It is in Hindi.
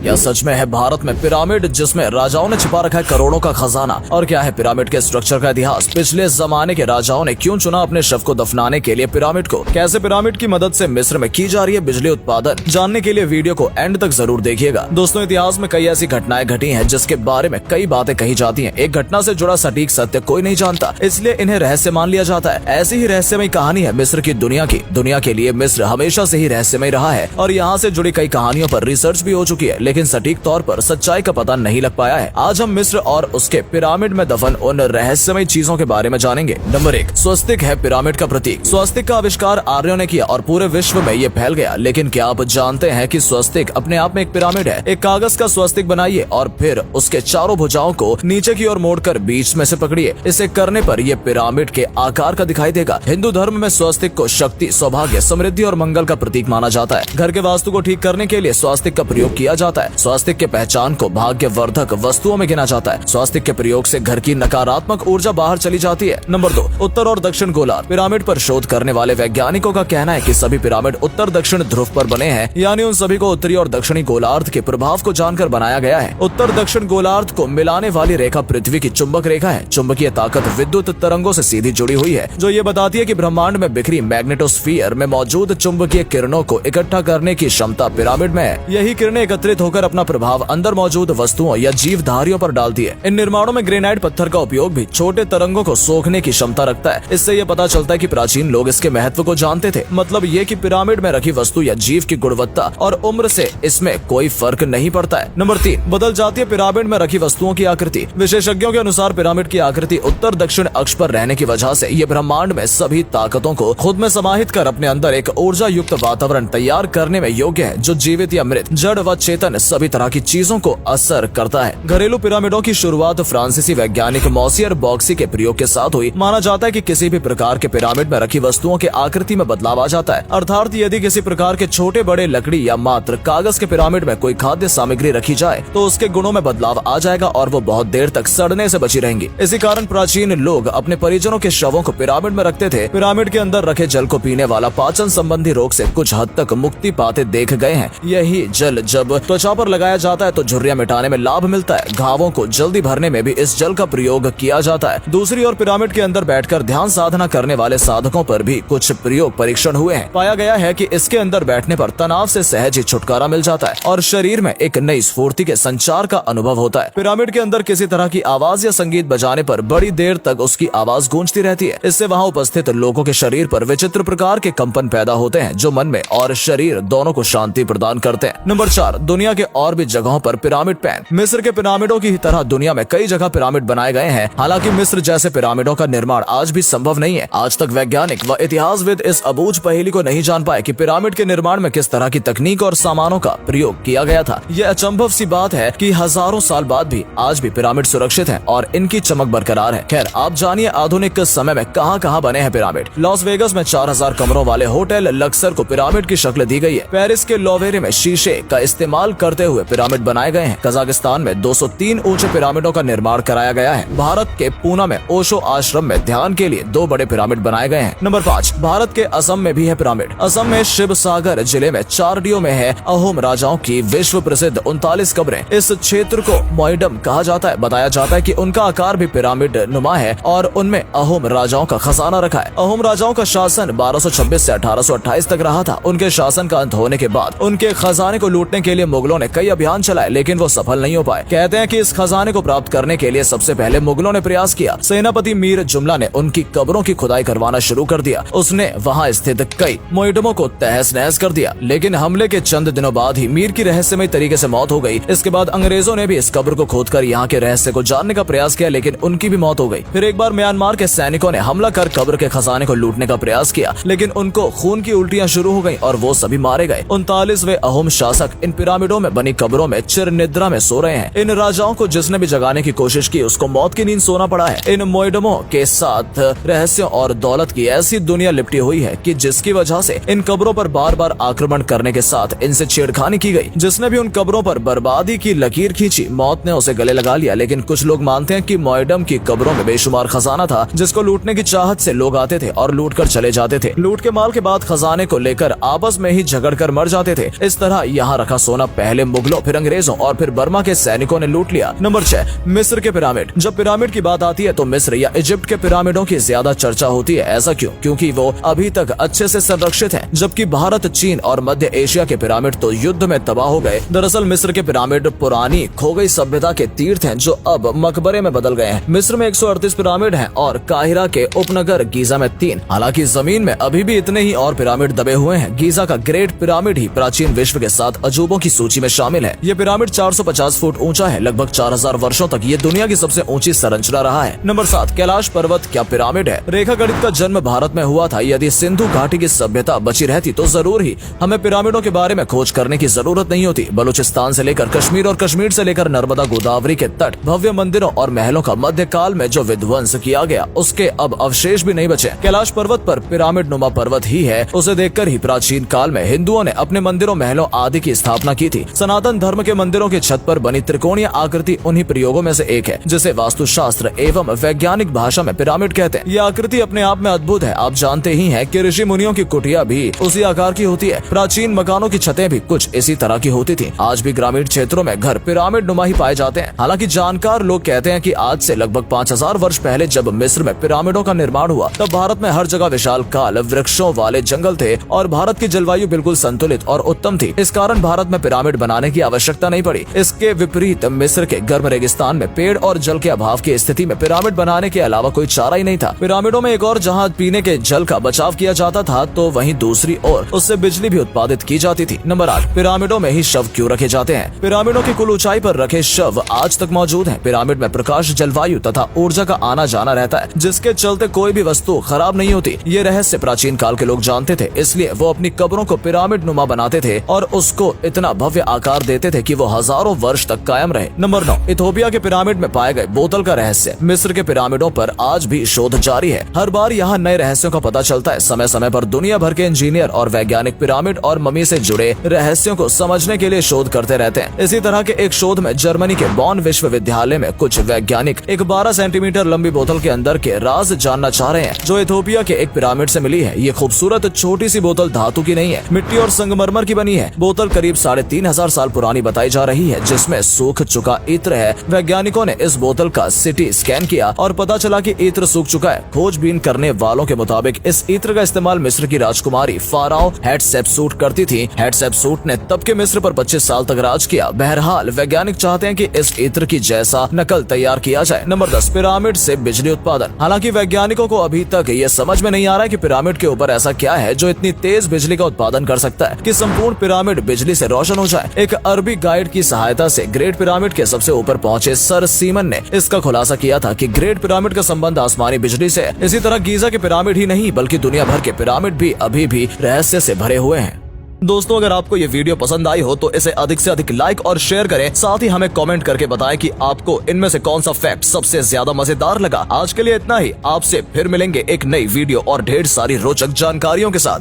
या सच में है भारत में पिरामिड जिसमें राजाओं ने छिपा रखा है करोड़ों का खजाना? और क्या है पिरामिड के स्ट्रक्चर का इतिहास? पिछले जमाने के राजाओं ने क्यों चुना अपने शव को दफनाने के लिए पिरामिड को? कैसे पिरामिड की मदद से मिस्र में की जा रही है बिजली उत्पादन? जानने के लिए वीडियो को एंड तक जरूर देखिएगा। दोस्तों, इतिहास में कई ऐसी घटनाएं घटी हैं जिसके बारे में कई बातें कही जाती हैं। एक घटना से जुड़ा सटीक सत्य कोई नहीं जानता, इसलिए इन्हें रहस्य मान लिया जाता है। ऐसी ही रहस्यमय कहानी है मिस्र की दुनिया की। दुनिया के लिए मिस्र हमेशा से ही रहस्यमय रहा है और यहाँ से जुड़ी कई कहानियों पर रिसर्च भी हो चुकी है, लेकिन सटीक तौर पर सच्चाई का पता नहीं लग पाया है। आज हम मिस्र और उसके पिरामिड में दफन उन रहस्यमय चीजों के बारे में जानेंगे। नंबर 1, स्वस्तिक है पिरामिड का प्रतीक। स्वस्तिक का आविष्कार आर्यों ने किया और पूरे विश्व में ये फैल गया। लेकिन क्या आप जानते हैं कि स्वस्तिक अपने आप में एक पिरामिड है? एक कागज का स्वस्तिक बनाइए और फिर उसके चारों भुजाओं को नीचे की ओर मोड़कर बीच में से पकड़िए। इसे करने पर यह पिरामिड के आकार का दिखाई देगा। हिंदू धर्म में स्वस्तिक को शक्ति, सौभाग्य, समृद्धि और मंगल का प्रतीक माना जाता है। घर के वास्तु को ठीक करने के लिए स्वस्तिक का प्रयोग किया जाता है। स्वस्तिक के पहचान को भाग्यवर्धक वस्तुओं में गिना जाता है। स्वस्तिक के प्रयोग से घर की नकारात्मक ऊर्जा बाहर चली जाती है। नंबर 2, उत्तर और दक्षिण गोलार्ध। पिरामिड पर शोध करने वाले वैज्ञानिकों का कहना है कि सभी पिरामिड उत्तर दक्षिण ध्रुव पर बने हैं, यानी उन सभी को उत्तरी और दक्षिणी गोलार्ध के प्रभाव को जानकर बनाया गया है। उत्तर दक्षिण गोलार्ध को मिलाने वाली रेखा पृथ्वी की चुंबक रेखा है। चुंबकीय ताकत विद्युत तरंगों से सीधी जुड़ी हुई है, जो ये बताती है कि ब्रह्मांड में बिखरी मैग्नेटोस्फीयर में मौजूद चुंबकीय किरणों को इकट्ठा करने की क्षमता पिरामिड में है। यही किरणें एकत्रित होकर अपना प्रभाव अंदर मौजूद वस्तुओं या जीवधारियों पर डालती है। इन निर्माणों में ग्रेनाइट पत्थर का उपयोग भी छोटे तरंगों को सोखने की क्षमता रखता है। इससे यह पता चलता है कि प्राचीन लोग इसके महत्व को जानते थे। मतलब ये कि पिरामिड में रखी वस्तु या जीव की गुणवत्ता और उम्र से इसमें कोई फर्क नहीं पड़ता है। नंबर 3, बदल जाती है पिरामिड में रखी वस्तुओं की आकृति। विशेषज्ञों के अनुसार पिरामिड की आकृति उत्तर दक्षिण अक्ष पर रहने की वजह से ये ब्रह्मांड में सभी ताकतों को खुद में समाहित कर अपने अंदर एक ऊर्जा युक्त वातावरण तैयार करने में योग्य है, जो जीवित या मृत, जड़ व चेतन सभी तरह की चीजों को असर करता है। घरेलू पिरामिडों की शुरुआत फ्रांसीसी वैज्ञानिक मॉसियर बॉक्सी के प्रयोग के साथ हुई। माना जाता है कि किसी भी प्रकार के पिरामिड में रखी वस्तुओं के आकृति में बदलाव आ जाता है। अर्थात यदि किसी प्रकार के छोटे बड़े लकड़ी या मात्र कागज के पिरामिड में कोई खाद्य सामग्री रखी जाए तो उसके गुणों में बदलाव आ जाएगा और वो बहुत देर तक सड़ने से बची रहेंगी। इसी कारण प्राचीन लोग अपने परिजनों के शवों को पिरामिड में रखते थे। पिरामिड के अंदर रखे जल को पीने वाला पाचन संबंधी रोग से कुछ हद तक मुक्ति पाते देख गए हैं। यही जल जब त्वचा पर लगाया जाता है तो झुर्रियां मिटाने में लाभ मिलता है। घावों को जल्दी भरने में भी इस जल का प्रयोग किया जाता है। दूसरी ओर पिरामिड के अंदर बैठकर ध्यान साधना करने वाले साधकों पर भी कुछ प्रयोग परीक्षण हुए हैं। पाया गया है कि इसके अंदर बैठने पर तनाव से सहज ही छुटकारा मिल जाता है और शरीर में एक नई स्फूर्ति के संचार का अनुभव होता है। पिरामिड के अंदर किसी तरह की आवाज या संगीत बजाने पर बड़ी देर तक उसकी आवाज गूंजती रहती है। इससे वहाँ उपस्थित लोगों के शरीर पर विचित्र प्रकार के कंपन पैदा होते हैं, जो मन में और शरीर दोनों को शांति प्रदान करते हैं। नंबर 4, दुनिया के और भी जगहों पर पिरामिड पैन। मिस्र के पिरामिडों की तरह दुनिया में कई जगह पिरामिड बनाए गए हैं। हालांकि मिस्र जैसे पिरामिडों का निर्माण आज भी संभव नहीं है। आज तक वैज्ञानिक व इतिहासविद इस अबूझ पहेली को नहीं जान पाए कि पिरामिड के निर्माण में किस तरह की तकनीक और सामानों का प्रयोग किया गया था। यह अचंभव सी बात है कि हजारों साल बाद भी आज भी पिरामिड सुरक्षित हैं और इनकी चमक बरकरार है। खैर, आप जानिए आधुनिक समय में कहां में है पिरामिड। लॉस वेगस में 4000 कमरों वाले होटल लक्सर को पिरामिड की शक्ल दी गई है। पेरिस के लोवेरे में शीशे का इस्तेमाल करते हुए पिरामिड बनाए गए हैं। कजाकिस्तान में 203 ऊंचे पिरामिडों का निर्माण कराया गया है। भारत के पूना में ओशो आश्रम में ध्यान के लिए 2 बड़े पिरामिड बनाए गए हैं। नंबर 5, भारत के असम में भी है पिरामिड। असम में शिव सागर जिले में चारडियो में है अहोम राजाओं की विश्व प्रसिद्ध 39 कब्रें। इस क्षेत्र को मोइडम कहा जाता है। बताया जाता है कि उनका आकार भी पिरामिड नुमा है और उनमें अहोम राजाओं का खजाना रखा है। अहोम राजाओं का शासन 1226 से 1828 तक रहा था। उनके शासन का अंत होने के बाद उनके खजाने को लूटने के लिए मुगलों ने कई अभियान चलाए, लेकिन वो सफल नहीं हो पाए। कहते हैं कि इस खजाने को प्राप्त करने के लिए सबसे पहले मुगलों ने प्रयास किया। सेनापति मीर जुमला ने उनकी कब्रों की खुदाई करवाना शुरू कर दिया। उसने वहाँ स्थित कई मोइडमों को तहस नहस कर दिया, लेकिन हमले के चंद दिनों बाद ही मीर की रहस्यमय तरीके से मौत हो गई। इसके बाद अंग्रेजों ने भी इस कब्र को खोदकर यहाँ के रहस्य को जानने का प्रयास किया, लेकिन उनकी भी मौत हो गई। फिर एक बार म्यांमार के सैनिकों ने हमला कर कब्र के खजाने को लूटने का प्रयास किया, लेकिन उनको खून की उल्टियां शुरू हो गईं और वो सभी मारे गए। 39वें अहोम शासक इन पिरामिडों में बनी कब्रों में चिर निद्रा में सो रहे हैं। इन राजाओं को जिसने भी जगाने की कोशिश की उसको मौत की नींद सोना पड़ा है। इन मोइडमों के साथ रहस्यों और दौलत की ऐसी दुनिया लिपटी हुई है कि जिसकी वजह से इन कब्रों पर बार बार आक्रमण करने के साथ इनसे छेड़खानी की गई। जिसने भी उन कब्रों पर बर्बादी की लकीर खींची, मौत ने उसे गले लगा लिया। लेकिन कुछ लोग मानते हैं कि मोइडम की कब्रों में बेशुमार खजाना था, जिसको लूटने की चाहत से लोग आते थे और लूट कर चले जाते थे। लूट के माल के बाद खजाने को लेकर आपस में ही झगड़ कर मर जाते थे। इस तरह यहाँ रखा सोना पहले पहले मुगलों, फिर अंग्रेजों और फिर बर्मा के सैनिकों ने लूट लिया। नंबर 6, मिस्र के पिरामिड। जब पिरामिड की बात आती है तो मिस्र या इजिप्ट के पिरामिडों की ज्यादा चर्चा होती है। ऐसा क्यों? क्योंकि वो अभी तक अच्छे से संरक्षित हैं, जबकि भारत, चीन और मध्य एशिया के पिरामिड तो युद्ध में तबाह हो गए। दरअसल मिस्र के पिरामिड पुरानी खो गई सभ्यता के तीर्थ हैं, जो अब मकबरे में बदल गए हैं। मिस्र में 138 पिरामिड हैं और काहिरा के उपनगर गीजा में 3। हालांकि जमीन में अभी भी इतने ही और पिरामिड दबे हुए हैं। गीजा का ग्रेट पिरामिड ही प्राचीन विश्व के 7 अजूबों की सूची में शामिल है। ये पिरामिड 450 फुट ऊंचा है। लगभग 4000 वर्षों तक ये दुनिया की सबसे ऊंची संरचना रहा है। नंबर 7, कैलाश पर्वत क्या पिरामिड है? रेखा गणित का जन्म भारत में हुआ था। यदि सिंधु घाटी की सभ्यता बची रहती तो जरूर ही हमें पिरामिडों के बारे में खोज करने की जरूरत नहीं होती। बलूचिस्तान से लेकर कश्मीर और कश्मीर से लेकर नर्मदा गोदावरी के तट, भव्य मंदिरों और महलों का मध्यकाल में जो विध्वंस किया गया, उसके अब अवशेष भी नहीं बचे। कैलाश पर्वत पर पिरामिड नुमा पर्वत ही है। उसे देखकर ही प्राचीन काल में हिंदुओं ने अपने मंदिरों, महलों आदि की स्थापना की थी। सनातन धर्म के मंदिरों की छत पर बनी त्रिकोणीय आकृति उन्हीं प्रयोगों में से एक है, जिसे वास्तुशास्त्र एवं वैज्ञानिक भाषा में पिरामिड कहते हैं। यह आकृति अपने आप में अद्भुत है। आप जानते ही हैं कि ऋषि मुनियों की कुटिया भी उसी आकार की होती है। प्राचीन मकानों की छतें भी कुछ इसी तरह की होती थी। आज भी ग्रामीण क्षेत्रों में घर पिरामिड नुमा ही पाए जाते हैं। हालांकि जानकार लोग कहते हैं कि आज से लगभग 5000 वर्ष पहले जब मिस्र में पिरामिडों का निर्माण हुआ, तब भारत में हर जगह विशाल काल वृक्षों वाले जंगल थे और भारत की जलवायु बिल्कुल संतुलित और उत्तम थी। इस कारण भारत में पिरामिड बनाने की आवश्यकता नहीं पड़ी। इसके विपरीत मिस्र के गर्म रेगिस्तान में पेड़ और जल के अभाव की स्थिति में पिरामिड बनाने के अलावा कोई चारा ही नहीं था। पिरामिडों में एक और जहां पीने के जल का बचाव किया जाता था, तो वहीं दूसरी ओर उससे बिजली भी उत्पादित की जाती थी। नंबर 8, पिरामिडों में ही शव क्यों रखे जाते हैं? पिरामिडों की कुल ऊंचाई पर रखे शव आज तक मौजूद हैं। पिरामिड में प्रकाश, जलवायु तथा ऊर्जा का आना जाना रहता है, जिसके चलते कोई भी वस्तु खराब नहीं होती। ये रहस्य प्राचीन काल के लोग जानते थे, इसलिए वो अपनी कब्रों को पिरामिड नुमा बनाते थे और उसको इतना भव्य आकार देते थे कि वो हजारों वर्ष तक कायम रहे। नंबर 9, इथोपिया के पिरामिड में पाए गए बोतल का रहस्य। मिस्र के पिरामिडों पर आज भी शोध जारी है। हर बार यहाँ नए रहस्यों का पता चलता है। समय समय पर दुनिया भर के इंजीनियर और वैज्ञानिक पिरामिड और मम्मी से जुड़े रहस्यों को समझने के लिए शोध करते रहते हैं। इसी तरह के एक शोध में जर्मनी के बॉन विश्वविद्यालय में कुछ वैज्ञानिक एक 12 सेंटीमीटर लंबी बोतल के अंदर के राज जानना चाह रहे हैं, जो इथोपिया के एक पिरामिड से मिली है। ये खूबसूरत छोटी सी बोतल धातु की नहीं है, मिट्टी और संगमरमर की बनी है। बोतल करीब 3500 साल पुरानी बताई जा रही है, जिसमें सूख चुका इत्र है। वैज्ञानिकों ने इस बोतल का सिटी स्कैन किया और पता चला कि इत्र सूख चुका है। खोजबीन करने वालों के मुताबिक इस इत्र का इस्तेमाल मिस्र की राजकुमारी फाराओ हेटशेप्सूट करती थी। हेटशेप्सूट ने तब के मिस्र पर 25 साल तक राज किया। बहरहाल वैज्ञानिक चाहते हैं कि इस इत्र की जैसा नकल तैयार किया जाए। नंबर 10, पिरामिड से बिजली उत्पादन। हालांकि वैज्ञानिकों को अभी तक ये समझ में नहीं आ रहा है कि पिरामिड के ऊपर ऐसा क्या है जो इतनी तेज बिजली का उत्पादन कर सकता है कि संपूर्ण पिरामिड बिजली से रोशन हो जाए। एक अरबी गाइड की सहायता से ग्रेट पिरामिड के सबसे ऊपर पहुंचे सर सीमन ने इसका खुलासा किया था कि ग्रेट पिरामिड का संबंध आसमानी बिजली से है। इसी तरह गीजा के पिरामिड ही नहीं बल्कि दुनिया भर के पिरामिड भी अभी भी रहस्य से भरे हुए हैं। दोस्तों, अगर आपको ये वीडियो पसंद आई हो तो इसे अधिक से अधिक लाइक और शेयर करें। साथ ही हमें कमेंट करके बताएं कि आपको इनमें से कौन सा फैक्ट सबसे ज्यादा मजेदार लगा। आज के लिए इतना ही। आपसे फिर मिलेंगे एक नई वीडियो और ढेर सारी रोचक जानकारियों के साथ।